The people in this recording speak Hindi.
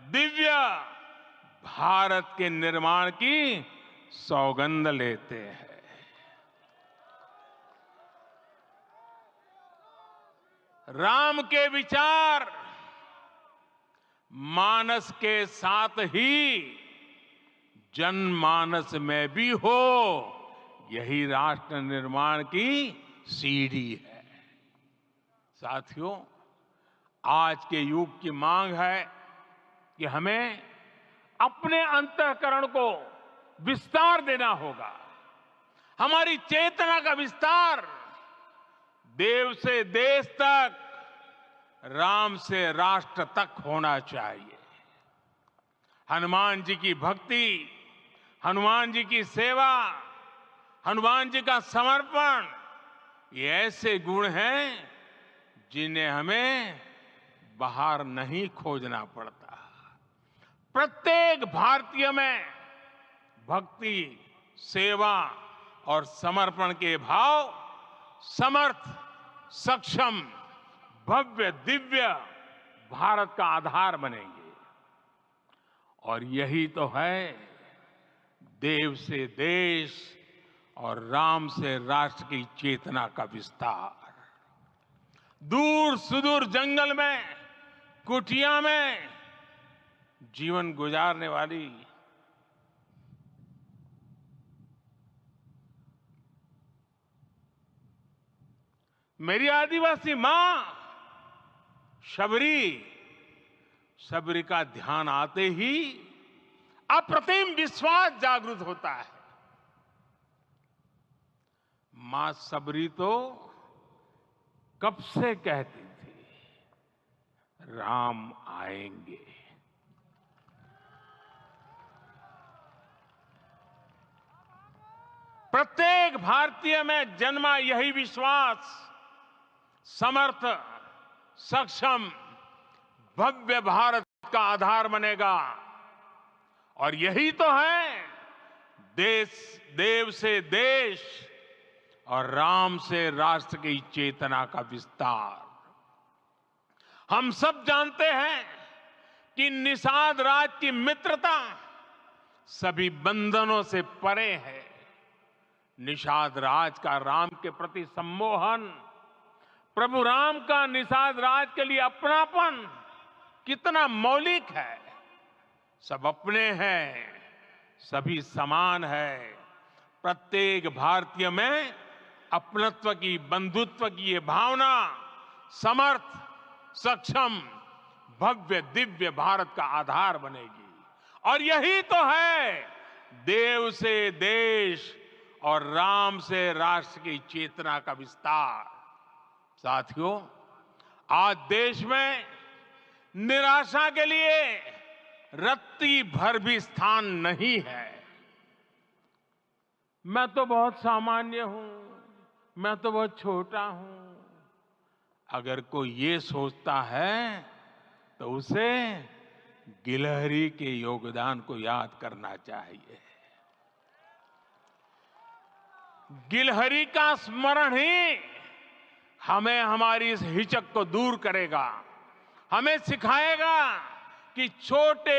दिव्य भारत के निर्माण की सौगंध लेते हैं। राम के विचार मानस के साथ ही जनमानस में भी हो, यही राष्ट्र निर्माण की सीढ़ी है। साथियों, आज के युग की मांग है कि हमें अपने अंतःकरण को विस्तार देना होगा। हमारी चेतना का विस्तार देव से देश तक, राम से राष्ट्र तक होना चाहिए। हनुमान जी की भक्ति, हनुमान जी की सेवा, हनुमान जी का समर्पण, ये ऐसे गुण हैं जिन्हें हमें बाहर नहीं खोजना पड़ता। प्रत्येक भारतीय में भक्ति, सेवा और समर्पण के भाव समर्थ, सक्षम, भव्य, दिव्य भारत का आधार बनेंगे। और यही तो है देव से देश और राम से राष्ट्र की चेतना का विस्तार। दूर सुदूर जंगल में, कुटिया में जीवन गुजारने वाली मेरी आदिवासी मां शबरी का ध्यान आते ही अप्रतिम विश्वास जागृत होता है। मां शबरी तो कब से कहती थी, राम आएंगे। प्रत्येक भारतीय में जन्मा यही विश्वास समर्थ, सक्षम, भव्य भारत का आधार बनेगा। और यही तो है देव से देश और राम से राष्ट्र की चेतना का विस्तार। हम सब जानते हैं कि निषाद राज की मित्रता सभी बंधनों से परे है। निषाद राज का राम के प्रति सम्मोहन, प्रभु राम का निषाद राज के लिए अपनापन कितना मौलिक है। सब अपने हैं, सभी समान है। प्रत्येक भारतीय में अपनत्व की, बंधुत्व की ये भावना समर्थ, सक्षम, भव्य, दिव्य भारत का आधार बनेगी। और यही तो है देव से देश और राम से राष्ट्र की चेतना का विस्तार। साथियों, आज देश में निराशा के लिए रत्ती भर भी स्थान नहीं है। मैं तो बहुत सामान्य हूं, मैं तो बहुत छोटा हूं, अगर कोई ये सोचता है तो उसे गिलहरी के योगदान को याद करना चाहिए। गिलहरी का स्मरण ही हमें हमारी इस हिचक को दूर करेगा, हमें सिखाएगा कि छोटे